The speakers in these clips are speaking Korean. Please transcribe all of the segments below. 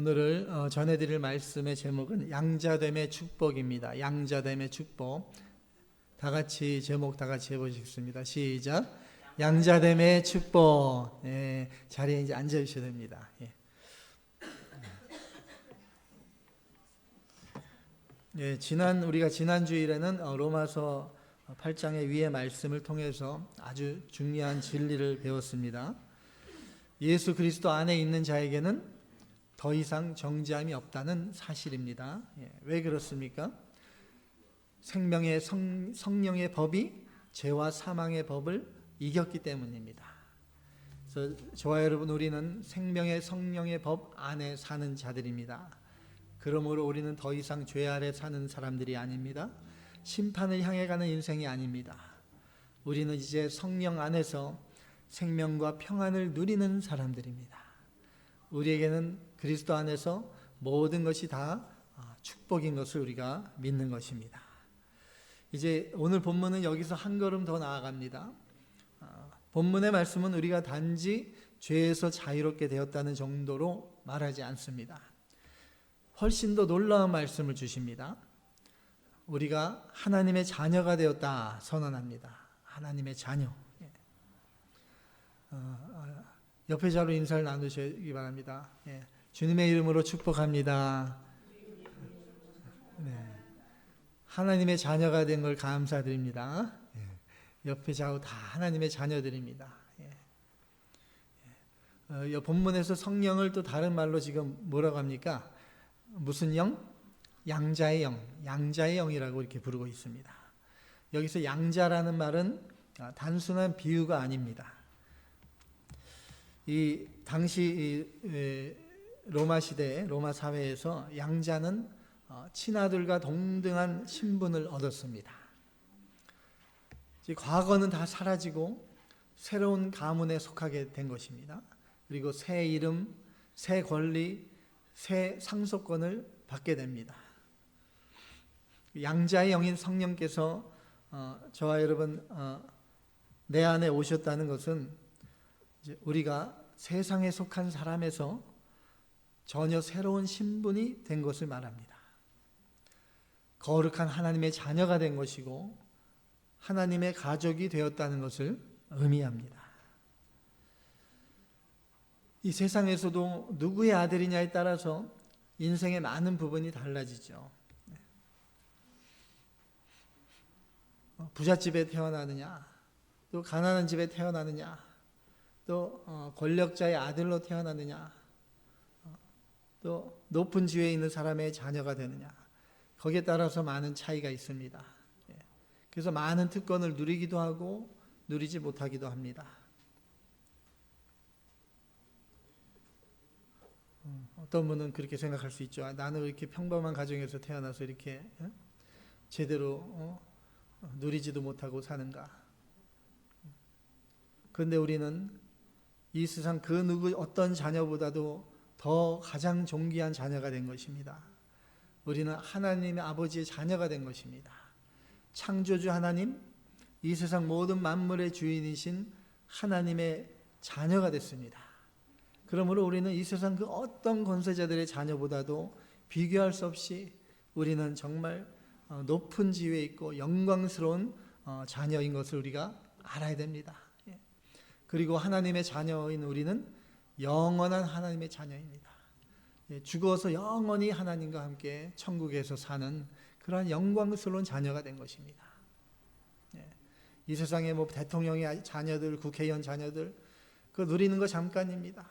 오늘 전해드릴 말씀의 제목은 양자됨의 축복입니다. 양자됨의 축복. 다 같이 제목 다 같이 해보시겠습니다. 시작. 양자됨의 축복. 예, 자리에 이제 앉아 주셔야 됩니다. 예. 예, 우리가 지난 주일에는 로마서 8장의 위의 말씀을 통해서 아주 중요한 진리를 배웠습니다. 예수 그리스도 안에 있는 자에게는 더 이상 정죄함이 없다는 사실입니다. 예, 왜 그렇습니까? 생명의 성령의 법이 죄와 사망의 법을 이겼기 때문입니다. 그래서 저와 여러분, 우리는 생명의 성령의 법 안에 사는 자들입니다. 그러므로 우리는 더 이상 죄 아래 사는 사람들이 아닙니다. 심판을 향해 가는 인생이 아닙니다. 우리는 이제 성령 안에서 생명과 평안을 누리는 사람들입니다. 우리에게는 그리스도 안에서 모든 것이 다 축복인 것을 우리가 믿는 것입니다. 이제 오늘 본문은 여기서 한 걸음 더 나아갑니다. 본문의 말씀은 우리가 단지 죄에서 자유롭게 되었다는 정도로 말하지 않습니다. 훨씬 더 놀라운 말씀을 주십니다. 우리가 하나님의 자녀가 되었다 선언합니다. 하나님의 자녀. 옆에 자로 인사를 나누시기 바랍니다. 예. 주님의 이름으로 축복합니다. 네. 하나님의 자녀가 된 걸 감사드립니다. 예. 옆에 좌우 다 하나님의 자녀들입니다. 예. 본문에서 성령을 또 다른 말로 지금 뭐라고 합니까? 무슨 영? 양자의 영, 양자의 영이라고 이렇게 부르고 있습니다. 여기서 양자라는 말은 단순한 비유가 아닙니다. 이 당시 로마 시대, 로마 사회에서 양자는 친아들과 동등한 신분을 얻었습니다. 과거는 다 사라지고 새로운 가문에 속하게 된 것입니다. 그리고 새 이름, 새 권리, 새 상속권을 받게 됩니다. 양자의 영인 성령께서 저와 여러분 내 안에 오셨다는 것은 이제 우리가 세상에 속한 사람에서 전혀 새로운 신분이 된 것을 말합니다. 거룩한 하나님의 자녀가 된 것이고 하나님의 가족이 되었다는 것을 의미합니다. 이 세상에서도 누구의 아들이냐에 따라서 인생의 많은 부분이 달라지죠. 부잣집에 태어나느냐, 또 가난한 집에 태어나느냐, 또 권력자의 아들로 태어나느냐, 또 높은 지위에 있는 사람의 자녀가 되느냐, 거기에 따라서 많은 차이가 있습니다. 그래서 많은 특권을 누리기도 하고 누리지 못하기도 합니다. 어떤 분은 그렇게 생각할 수 있죠. 나는 이렇게 평범한 가정에서 태어나서 이렇게 제대로 누리지도 못하고 사는가. 그런데 우리는 이 세상 그 누구 어떤 자녀보다도 더 가장 존귀한 자녀가 된 것입니다. 우리는 하나님의 아버지의 자녀가 된 것입니다. 창조주 하나님, 이 세상 모든 만물의 주인이신 하나님의 자녀가 됐습니다. 그러므로 우리는 이 세상 그 어떤 권세자들의 자녀보다도 비교할 수 없이 우리는 정말 높은 지위에 있고 영광스러운 자녀인 것을 우리가 알아야 됩니다. 그리고 하나님의 자녀인 우리는 영원한 하나님의 자녀입니다. 죽어서 영원히 하나님과 함께 천국에서 사는 그러한 영광스러운 자녀가 된 것입니다. 이 세상에 뭐 대통령의 자녀들, 국회의원 자녀들 그거 누리는 거 잠깐입니다.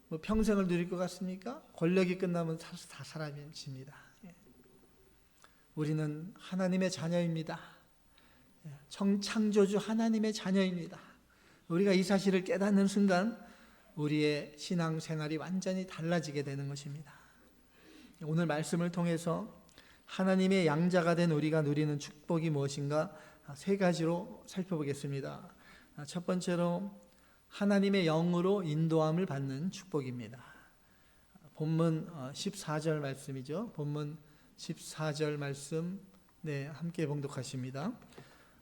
뭐 평생을 누릴 것 같습니까? 권력이 끝나면 다 사라집니다. 우리는 하나님의 자녀입니다. 창조주 하나님의 자녀입니다. 우리가 이 사실을 깨닫는 순간 우리의 신앙생활이 완전히 달라지게 되는 것입니다. 오늘 말씀을 통해서 하나님의 양자가 된 우리가 누리는 축복이 무엇인가 세 가지로 살펴보겠습니다. 첫 번째로 하나님의 영으로 인도함을 받는 축복입니다. 본문 14절 말씀이죠. 본문 14절 말씀 함께 봉독하십니다.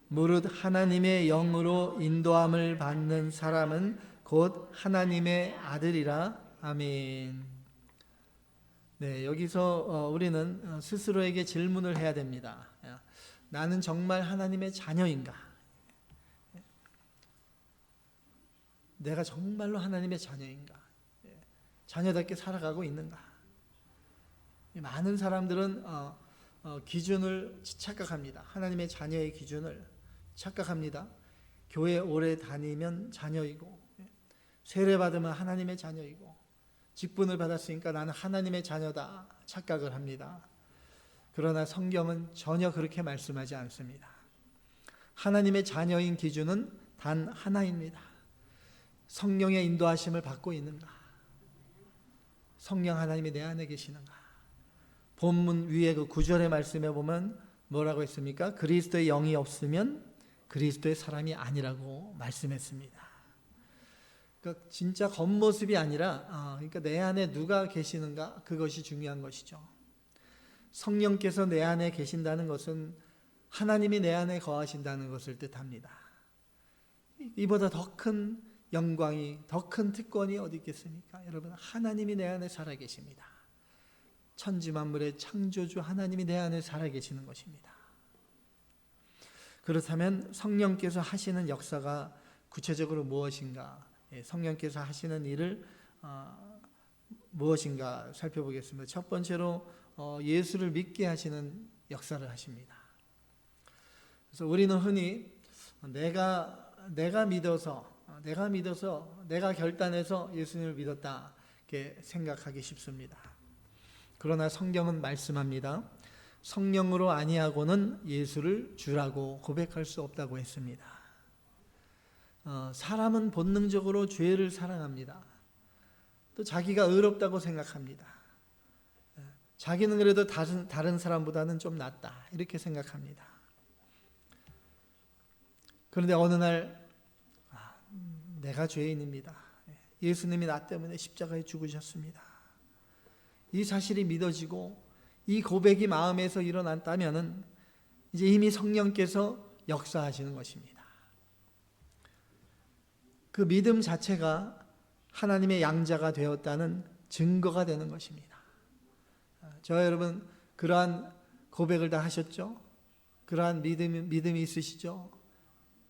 무릇 하나님의 영으로 인도함을 받는 사람은 곧 하나님의 아들이라. 아멘. 네, 여기서 우리는 스스로에게 질문을 해야 됩니다. 나는 정말 하나님의 자녀인가? 내가 정말로 하나님의 자녀인가? 자녀답게 살아가고 있는가? 많은 사람들은 기준을 착각합니다. 하나님의 자녀의 기준을 착각합니다. 교회 오래 다니면 자녀이고, 세례 받으면 하나님의 자녀이고, 직분을 받았으니까 나는 하나님의 자녀다 착각을 합니다. 그러나 성경은 전혀 그렇게 말씀하지 않습니다. 하나님의 자녀인 기준은 단 하나입니다. 성령의 인도하심을 받고 있는가? 성령 하나님이 내 안에 계시는가? 본문 위에 그 9절의 말씀에 보면 뭐라고 했습니까? 그리스도의 영이 없으면 그리스도의 사람이 아니라고 말씀했습니다. 그러니까 진짜 겉모습이 아니라 그러니까 내 안에 누가 계시는가? 그것이 중요한 것이죠. 성령께서 내 안에 계신다는 것은 하나님이 내 안에 거하신다는 것을 뜻합니다. 이보다 더 큰 영광이, 더 큰 특권이 어디 있겠습니까? 여러분, 하나님이 내 안에 살아계십니다. 천지만물의 창조주 하나님이 내 안에 살아계시는 것입니다. 그렇다면 성령께서 하시는 역사가 구체적으로 무엇인가? 성령께서 하시는 일을 무엇인가 살펴보겠습니다. 첫 번째로 예수를 믿게 하시는 역사를 하십니다. 그래서 우리는 흔히 내가 믿어서 내가 결단해서 예수님을 믿었다 이렇게 생각하기 쉽습니다. 그러나 성경은 말씀합니다. 성령으로 아니하고는 예수를 주라고 고백할 수 없다고 했습니다. 사람은 본능적으로 죄를 사랑합니다. 또 자기가 의롭다고 생각합니다. 자기는 그래도 다른 사람보다는 좀 낫다 이렇게 생각합니다. 그런데 어느 날 내가 죄인입니다. 예수님이 나 때문에 십자가에 죽으셨습니다. 이 사실이 믿어지고 이 고백이 마음에서 일어났다면 이제 이미 성령께서 역사하시는 것입니다. 그 믿음 자체가 하나님의 양자가 되었다는 증거가 되는 것입니다. 저와 여러분 그러한 고백을 다 하셨죠? 그러한 믿음이 있으시죠?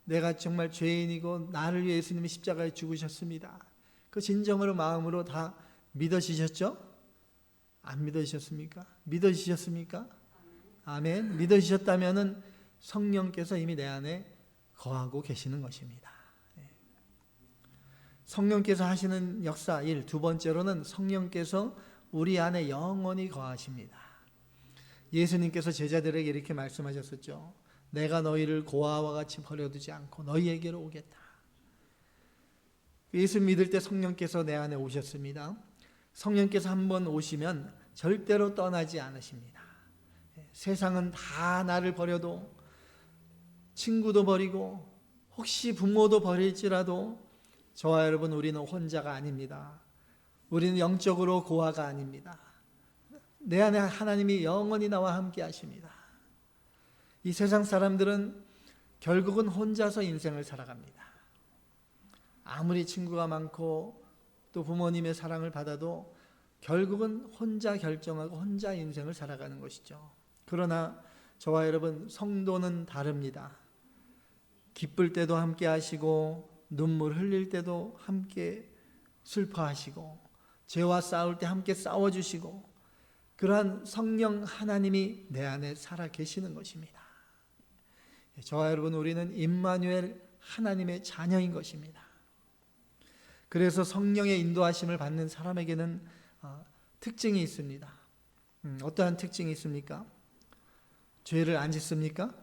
내가 정말 죄인이고 나를 위해 예수님이 십자가에 죽으셨습니다. 그 진정으로 마음으로 다 믿으시셨죠? 안 믿으셨습니까? 믿으셨습니까? 아멘. 믿으셨다면은 성령께서 이미 내 안에 거하고 계시는 것입니다. 성령께서 하시는 역사 1, 두 번째로는 성령께서 우리 안에 영원히 거하십니다. 예수님께서 제자들에게 이렇게 말씀하셨었죠. 내가 너희를 고아와 같이 버려두지 않고 너희에게로 오겠다. 예수 믿을 때 성령께서 내 안에 오셨습니다. 성령께서 한번 오시면 절대로 떠나지 않으십니다. 세상은 다 나를 버려도, 친구도 버리고 혹시 부모도 버릴지라도 저와 여러분 우리는 혼자가 아닙니다. 우리는 영적으로 고아가 아닙니다. 내 안에 하나님이 영원히 나와 함께 하십니다. 이 세상 사람들은 결국은 혼자서 인생을 살아갑니다. 아무리 친구가 많고 또 부모님의 사랑을 받아도 결국은 혼자 결정하고 혼자 인생을 살아가는 것이죠. 그러나 저와 여러분 성도는 다릅니다. 기쁠 때도 함께 하시고 눈물 흘릴 때도 함께 슬퍼하시고 죄와 싸울 때 함께 싸워주시고 그러한 성령 하나님이 내 안에 살아 계시는 것입니다. 저와 여러분 우리는 임마누엘 하나님의 자녀인 것입니다. 그래서 성령의 인도하심을 받는 사람에게는 특징이 있습니다. 어떠한 특징이 있습니까? 죄를 안 짓습니까?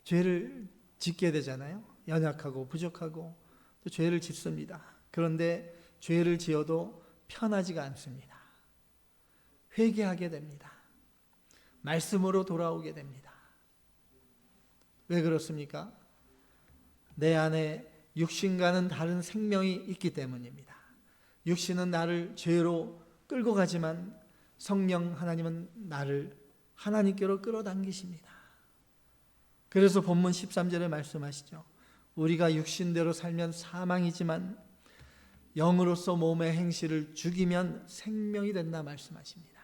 죄를 짓게 되잖아요. 연약하고 부족하고 또 죄를 짓습니다. 그런데 죄를 지어도 편하지가 않습니다. 회개하게 됩니다. 말씀으로 돌아오게 됩니다. 왜 그렇습니까? 내 안에 육신과는 다른 생명이 있기 때문입니다. 육신은 나를 죄로 끌고 가지만 성령 하나님은 나를 하나님께로 끌어당기십니다. 그래서 본문 13절에 말씀하시죠. 우리가 육신대로 살면 사망이지만 영으로서 몸의 행실을 죽이면 생명이 된다 말씀하십니다.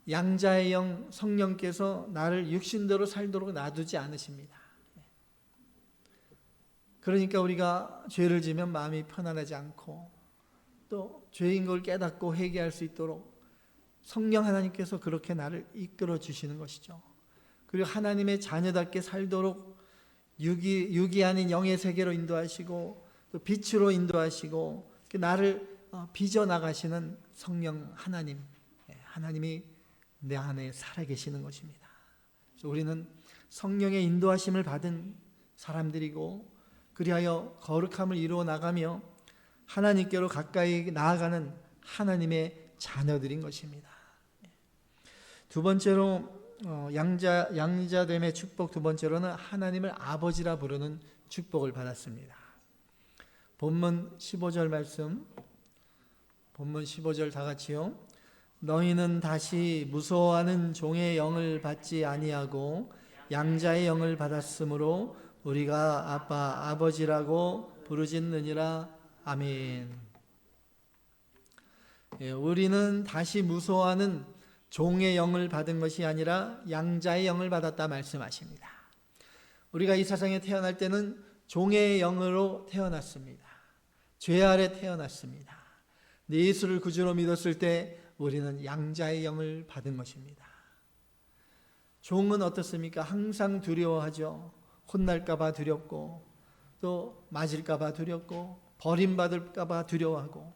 양자의 영 성령께서 나를 육신대로 살도록 놔두지 않으십니다. 그러니까 우리가 죄를 지면 마음이 편안하지 않고 또 죄인 걸 깨닫고 회개할 수 있도록 성령 하나님께서 그렇게 나를 이끌어 주시는 것이죠. 그리고 하나님의 자녀답게 살도록 육이 아닌 영의 세계로 인도하시고 또 빛으로 인도하시고 나를 빚어나가시는 성령 하나님, 하나님이 내 안에 살아계시는 것입니다. 그래서 우리는 성령의 인도하심을 받은 사람들이고 그리하여 거룩함을 이루어 나가며 하나님께로 가까이 나아가는 하나님의 자녀들인 것입니다. 두 번째로 양자됨의 축복, 두 번째로는 하나님을 아버지라 부르는 축복을 받았습니다. 본문 15절 말씀, 본문 15절 다 같이요. 너희는 다시 무서워하는 종의 영을 받지 아니하고 양자의 영을 받았으므로 우리가 아빠 아버지라고 부르짖느니라. 아멘. 우리는 다시 무서워하는 종의 영을 받은 것이 아니라 양자의 영을 받았다 말씀하십니다. 우리가 이 세상에 태어날 때는 종의 영으로 태어났습니다. 죄 아래 태어났습니다. 예수를 구주로 믿었을 때 우리는 양자의 영을 받은 것입니다. 종은 어떻습니까? 항상 두려워하죠. 혼날까 봐 두렵고 또 맞을까 봐 두렵고 버림받을까 봐 두려워하고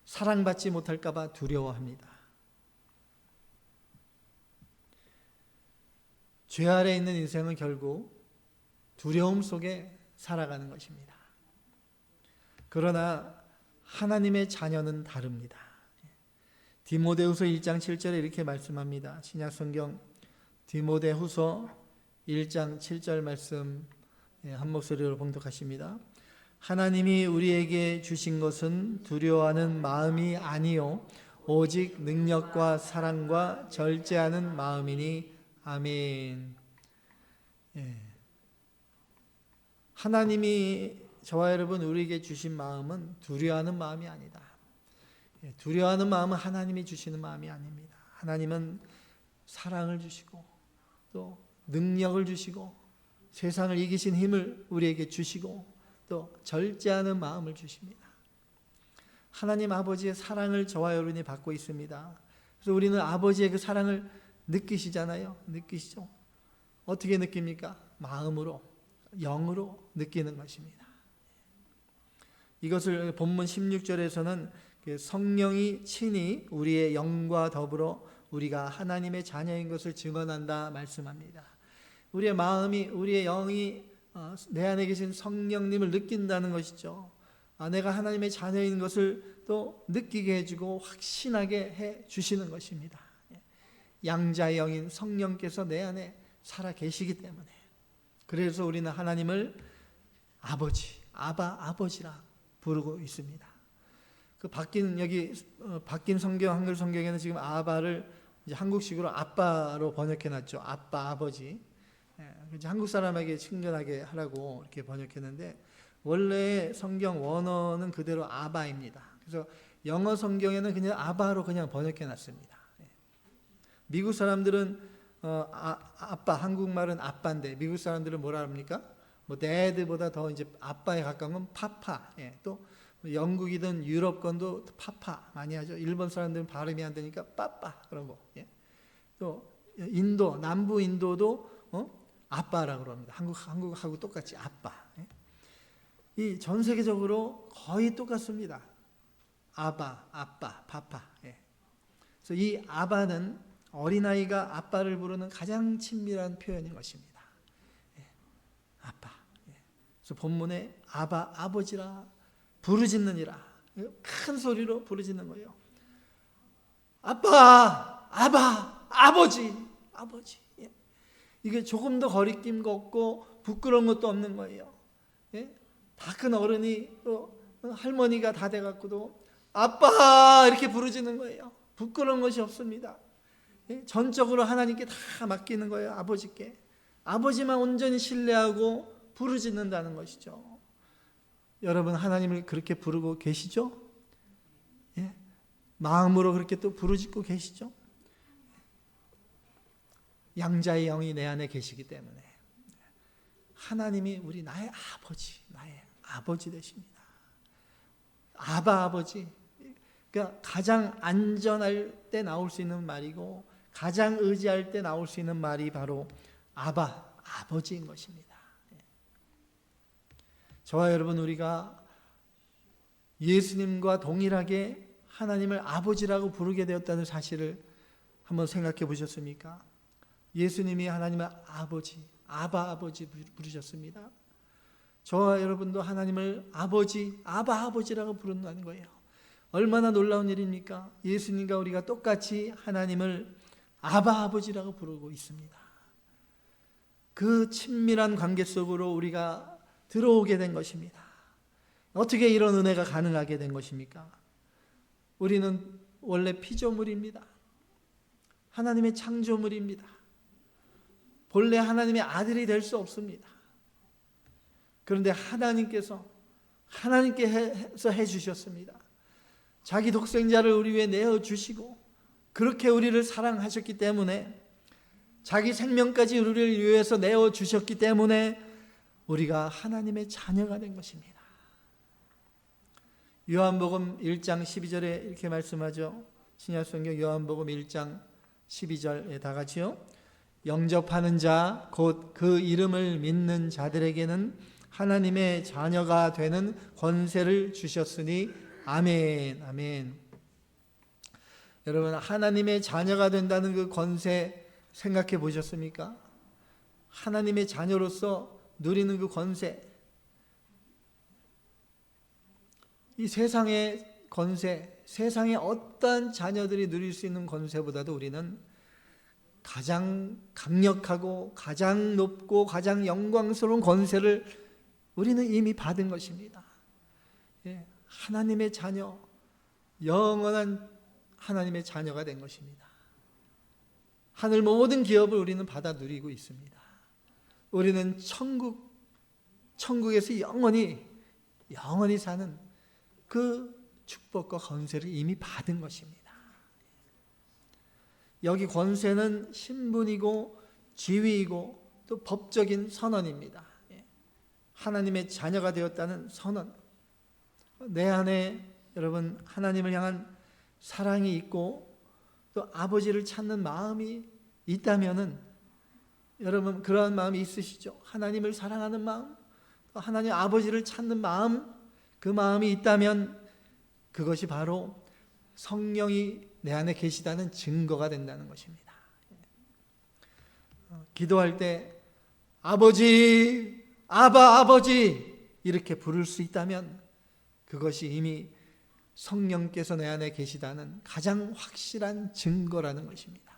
사랑받지 못할까 봐 두려워합니다. 죄 아래 있는 인생은 결국 두려움 속에 살아가는 것입니다. 그러나 하나님의 자녀는 다릅니다. 디모데후서 1장 7절에 이렇게 말씀합니다. 신약성경 디모데후서 1장 7절 말씀 한 목소리로 봉독하십니다. 하나님이 우리에게 주신 것은 두려워하는 마음이 아니요 오직 능력과 사랑과 절제하는 마음이니. 아멘. 하나님이 저와 여러분 우리에게 주신 마음은 두려워하는 마음이 아니다. 두려워하는 마음은 하나님이 주시는 마음이 아닙니다. 하나님은 사랑을 주시고 또 능력을 주시고 세상을 이기신 힘을 우리에게 주시고 또 절제하는 마음을 주십니다. 하나님 아버지의 사랑을 저와 여러분이 받고 있습니다. 그래서 우리는 아버지의 그 사랑을 느끼시잖아요. 느끼시죠? 어떻게 느낍니까? 마음으로, 영으로 느끼는 것입니다. 이것을 본문 16절에서는 성령이 친히 우리의 영과 더불어 우리가 하나님의 자녀인 것을 증언한다 말씀합니다. 우리의 마음이, 우리의 영이 내 안에 계신 성령님을 느낀다는 것이죠. 내가 하나님의 자녀인 것을 또 느끼게 해주고 확신하게 해주시는 것입니다. 양자의 영인 성령께서 내 안에 살아 계시기 때문에 그래서 우리는 하나님을 아버지, 아버지라 부르고 있습니다. 바뀐 성경, 한글 성경에는 지금 아바를 이제 한국식으로 아빠로 번역해놨죠. 아빠, 아버지. 한국 사람에게 친근하게 하라고 이렇게 번역했는데 원래 성경 원어는 그대로 아바입니다. 그래서 영어 성경에는 그냥 아바로 그냥 번역해놨습니다. 미국 사람들은 아빠, 한국말은 아빠인데 미국 사람들은 뭐라 합니까? 뭐 dad보다 더 이제 아빠에 가까운 건 파파. 또 영국이든 유럽권도 파파 많이 하죠. 일본 사람들은 발음이 안 되니까 빠빠 그런 거. 또 인도, 남부 인도도 아빠라고 그럽니다. 한국하고 똑같이 아빠. 이 전 세계적으로 거의 똑같습니다. 아바, 아빠, 파파. 그래서 이 아바는 어린아이가 아빠를 부르는 가장 친밀한 표현인 것입니다. 아빠. 그래서 본문에 아바, 아버지라 부르짖느니라. 큰 소리로 부르짖는 거예요. 아빠, 아바, 아버지, 아버지. 이게 조금 더 거리낌 없고 부끄러운 것도 없는 거예요. 다 큰 어른이 또 할머니가 다 돼갖고도 아빠 이렇게 부르짖는 거예요. 부끄러운 것이 없습니다. 전적으로 하나님께 다 맡기는 거예요. 아버지께. 아버지만 온전히 신뢰하고 부르짖는다는 것이죠. 여러분 하나님을 그렇게 부르고 계시죠? 예? 마음으로 그렇게 또 부르짖고 계시죠? 양자의 영이 내 안에 계시기 때문에 하나님이 나의 아버지 되십니다. 아바 아버지. 그러니까 가장 안전할 때 나올 수 있는 말이고 가장 의지할 때 나올 수 있는 말이 바로 아버지인 것입니다. 저와 여러분, 우리가 예수님과 동일하게 하나님을 아버지라고 부르게 되었다는 사실을 한번 생각해 보셨습니까? 예수님이 하나님의 아버지, 아버지 부르셨습니다. 저와 여러분도 하나님을 아버지라고 부른다는 거예요. 얼마나 놀라운 일입니까? 예수님과 우리가 똑같이 하나님을 아버지라고 부르고 있습니다. 그 친밀한 관계 속으로 우리가 들어오게 된 것입니다. 어떻게 이런 은혜가 가능하게 된 것입니까? 우리는 원래 피조물입니다. 하나님의 창조물입니다. 본래 하나님의 아들이 될 수 없습니다. 그런데 하나님께서 해주셨습니다. 자기 독생자를 우리 위해 내어주시고 그렇게 우리를 사랑하셨기 때문에, 자기 생명까지 우리를 위해서 내어주셨기 때문에 우리가 하나님의 자녀가 된 것입니다. 요한복음 1장 12절에 이렇게 말씀하죠. 신약성경 요한복음 1장 12절에 다 같이요. 영접하는 자 곧 그 이름을 믿는 자들에게는 하나님의 자녀가 되는 권세를 주셨으니 아멘. 아멘. 여러분, 하나님의 자녀가 된다는 그 권세 생각해 보셨습니까? 하나님의 자녀로서 누리는 그 권세, 이 세상의 권세, 세상의 어떠한 자녀들이 누릴 수 있는 권세보다도 우리는 가장 강력하고 가장 높고 가장 영광스러운 권세를 우리는 이미 받은 것입니다. 하나님의 자녀, 영원한 하나님의 자녀가 된 것입니다. 하늘 모든 기업을 우리는 받아 누리고 있습니다. 우리는 천국에서 영원히 사는 그 축복과 권세를 이미 받은 것입니다. 여기 권세는 신분이고 지위이고 또 법적인 선언입니다. 하나님의 자녀가 되었다는 선언. 내 안에 여러분 하나님을 향한 사랑이 있고 또 아버지를 찾는 마음이 있다면은, 여러분 그러한 마음이 있으시죠? 하나님을 사랑하는 마음, 또 하나님 아버지를 찾는 마음, 그 마음이 있다면 그것이 바로 성령이 내 안에 계시다는 증거가 된다는 것입니다. 기도할 때 아버지, 아버지 이렇게 부를 수 있다면 그것이 이미 성령께서 내 안에 계시다는 가장 확실한 증거라는 것입니다.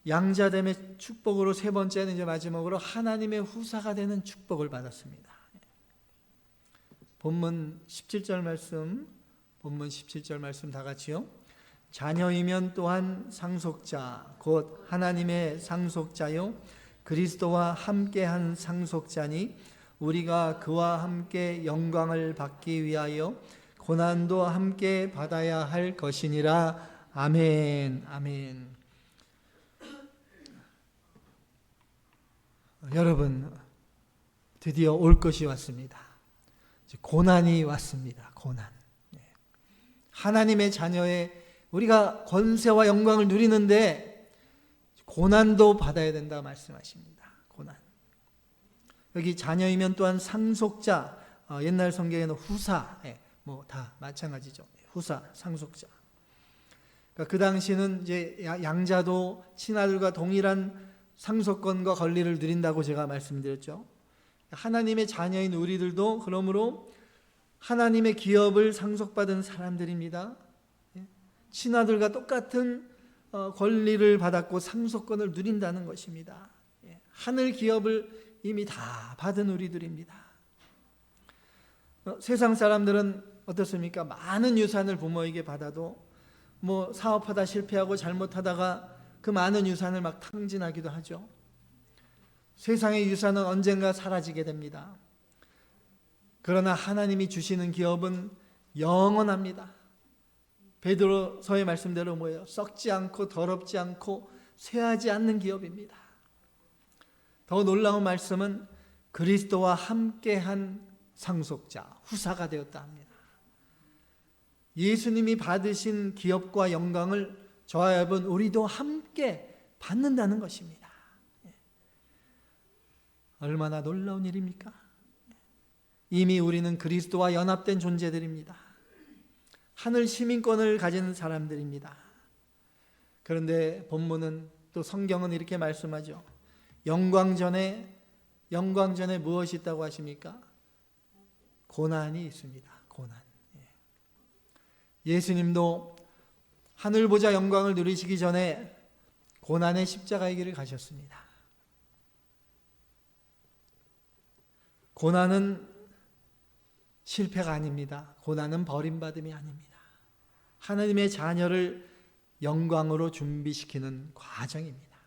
양자됨의 축복으로 세 번째는 이제 마지막으로 하나님의 후사가 되는 축복을 받았습니다. 본문 17절 말씀 다 같이요. 자녀이면 또한 상속자 곧 하나님의 상속자요 그리스도와 함께한 상속자니 우리가 그와 함께 영광을 받기 위하여 고난도 함께 받아야 할 것이니라. 아멘. 아멘. 여러분, 드디어 올 것이 왔습니다. 고난이 왔습니다. 고난. 하나님의 자녀의 우리가 권세와 영광을 누리는데 고난도 받아야 된다 말씀하십니다. 고난. 여기 자녀이면 또한 상속자, 옛날 성경에는 후사, 뭐 다 마찬가지죠. 후사, 상속자. 그러니까 그 당시는 이제 양자도 친아들과 동일한 상속권과 권리를 누린다고 제가 말씀드렸죠. 하나님의 자녀인 우리들도 그러므로 하나님의 기업을 상속받은 사람들입니다. 친아들과 똑같은 권리를 받았고 상속권을 누린다는 것입니다. 하늘 기업을 이미 다 받은 우리들입니다. 세상 사람들은 어떻습니까? 많은 유산을 부모에게 받아도 뭐 사업하다 실패하고 잘못하다가 그 많은 유산을 막 탕진하기도 하죠. 세상의 유산은 언젠가 사라지게 됩니다. 그러나 하나님이 주시는 기업은 영원합니다. 베드로서의 말씀대로 뭐예요? 썩지 않고 더럽지 않고 쇠하지 않는 기업입니다. 더 놀라운 말씀은 그리스도와 함께한 상속자, 후사가 되었다 합니다. 예수님이 받으신 기업과 영광을 저와 여러분 우리도 함께 받는다는 것입니다. 얼마나 놀라운 일입니까? 이미 우리는 그리스도와 연합된 존재들입니다. 하늘 시민권을 가진 사람들입니다. 그런데 본문은 또 성경은 이렇게 말씀하죠. 영광 전에 무엇이 있다고 하십니까? 고난이 있습니다. 고난. 예수님도 하늘 보자 영광을 누리시기 전에 고난의 십자가의 길을 가셨습니다. 고난은 실패가 아닙니다. 고난은 버림받음이 아닙니다. 하나님의 자녀를 영광으로 준비시키는 과정입니다.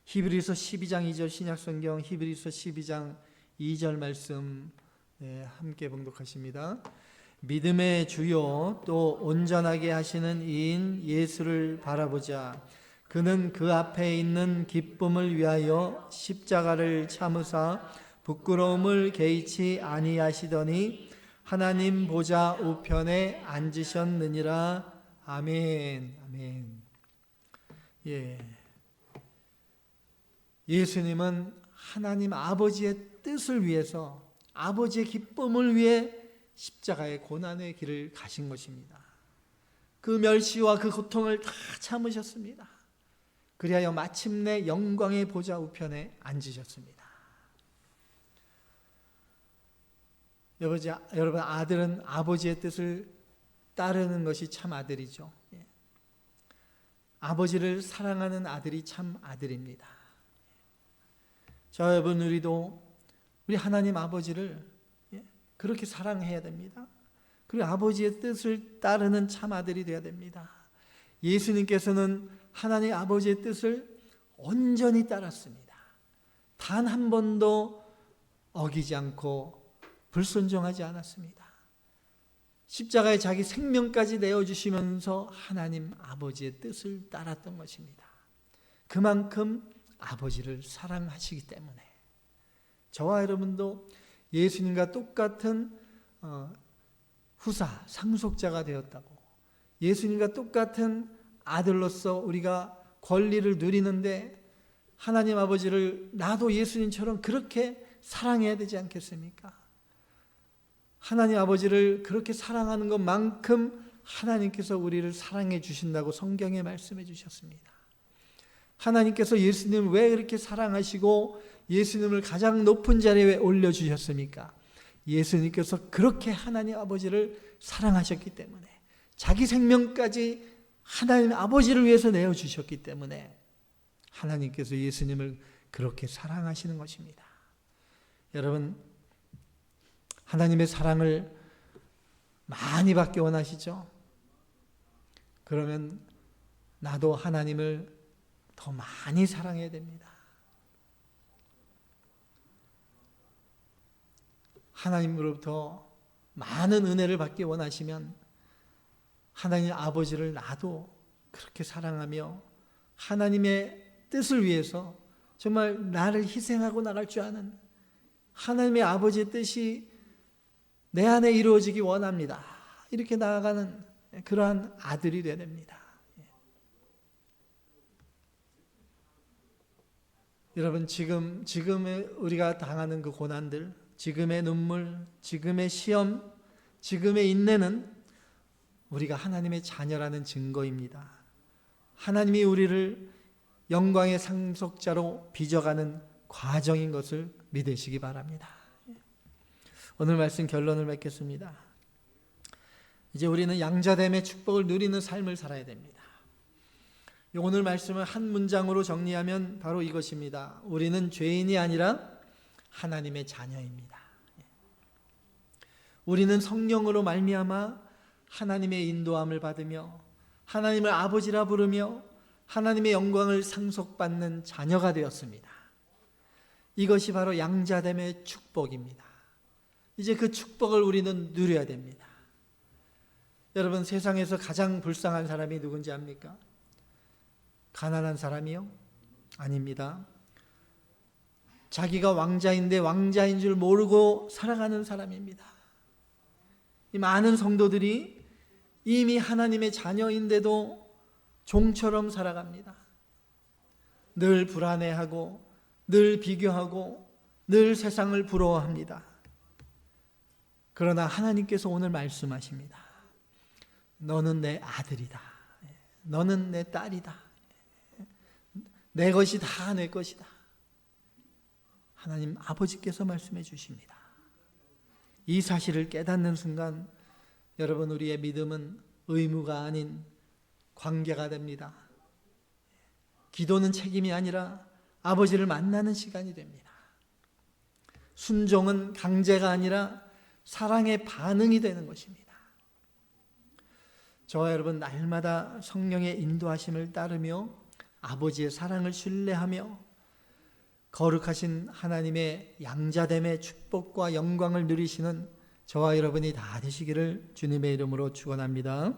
히브리서 12장 2절 신약성경 히브리서 12장 2절 말씀 함께 봉독하십니다. 믿음의 주요 또 온전하게 하시는 이인 예수를 바라보자. 그는 그 앞에 있는 기쁨을 위하여 십자가를 참으사 부끄러움을 개의치 아니하시더니 하나님 보좌 우편에 앉으셨느니라. 아멘. 아멘. 예수님은 하나님 아버지의 뜻을 위해서, 아버지의 기쁨을 위해 십자가의 고난의 길을 가신 것입니다. 그 멸시와 그 고통을 다 참으셨습니다. 그리하여 마침내 영광의 보좌 우편에 앉으셨습니다. 여러분, 아들은 아버지의 뜻을 따르는 것이 참 아들이죠. 아버지를 사랑하는 아들이 참 아들입니다. 여러분, 우리 하나님 아버지를 그렇게 사랑해야 됩니다. 그리고 아버지의 뜻을 따르는 참 아들이 되어야 됩니다. 예수님께서는 하나님 아버지의 뜻을 온전히 따랐습니다. 단 한 번도 어기지 않고 불순종하지 않았습니다. 십자가에 자기 생명까지 내어주시면서 하나님 아버지의 뜻을 따랐던 것입니다. 그만큼 아버지를 사랑하시기 때문에 저와 여러분도 예수님과 똑같은 후사, 상속자가 되었다고, 예수님과 똑같은 아들로서 우리가 권리를 누리는데 하나님 아버지를 나도 예수님처럼 그렇게 사랑해야 되지 않겠습니까? 하나님 아버지를 그렇게 사랑하는 것만큼 하나님께서 우리를 사랑해 주신다고 성경에 말씀해 주셨습니다. 하나님께서 예수님을 왜 그렇게 사랑하시고 예수님을 가장 높은 자리에 왜 올려주셨습니까? 예수님께서 그렇게 하나님 아버지를 사랑하셨기 때문에, 자기 생명까지 하나님 아버지를 위해서 내어주셨기 때문에 하나님께서 예수님을 그렇게 사랑하시는 것입니다. 여러분, 하나님의 사랑을 많이 받기 원하시죠? 그러면 나도 하나님을 더 많이 사랑해야 됩니다. 하나님으로부터 많은 은혜를 받기 원하시면 하나님 아버지를 나도 그렇게 사랑하며 하나님의 뜻을 위해서 정말 나를 희생하고 나갈 줄 아는 하나님의 아버지의 뜻이 내 안에 이루어지기 원합니다. 이렇게 나아가는 그러한 아들이 되어야 됩니다. 여러분, 지금의 우리가 당하는 그 고난들, 지금의 눈물, 지금의 시험, 지금의 인내는 우리가 하나님의 자녀라는 증거입니다. 하나님이 우리를 영광의 상속자로 빚어가는 과정인 것을 믿으시기 바랍니다. 오늘 말씀 결론을 맺겠습니다. 이제 우리는 양자됨의 축복을 누리는 삶을 살아야 됩니다. 오늘 말씀을 한 문장으로 정리하면 바로 이것입니다. 우리는 죄인이 아니라 하나님의 자녀입니다. 우리는 성령으로 말미암아 하나님의 인도함을 받으며 하나님을 아버지라 부르며 하나님의 영광을 상속받는 자녀가 되었습니다. 이것이 바로 양자됨의 축복입니다. 이제 그 축복을 우리는 누려야 됩니다. 여러분, 세상에서 가장 불쌍한 사람이 누군지 압니까? 가난한 사람이요? 아닙니다. 자기가 왕자인데 왕자인 줄 모르고 살아가는 사람입니다. 이 많은 성도들이 이미 하나님의 자녀인데도 종처럼 살아갑니다. 늘 불안해하고 늘 비교하고 늘 세상을 부러워합니다. 그러나 하나님께서 오늘 말씀하십니다. 너는 내 아들이다. 너는 내 딸이다. 내 것이 다 내 것이다. 하나님 아버지께서 말씀해 주십니다. 이 사실을 깨닫는 순간 여러분, 우리의 믿음은 의무가 아닌 관계가 됩니다. 기도는 책임이 아니라 아버지를 만나는 시간이 됩니다. 순종은 강제가 아니라 사랑의 반응이 되는 것입니다. 저와 여러분, 날마다 성령의 인도하심을 따르며 아버지의 사랑을 신뢰하며 거룩하신 하나님의 양자됨의 축복과 영광을 누리시는 저와 여러분이 다 되시기를 주님의 이름으로 축원합니다.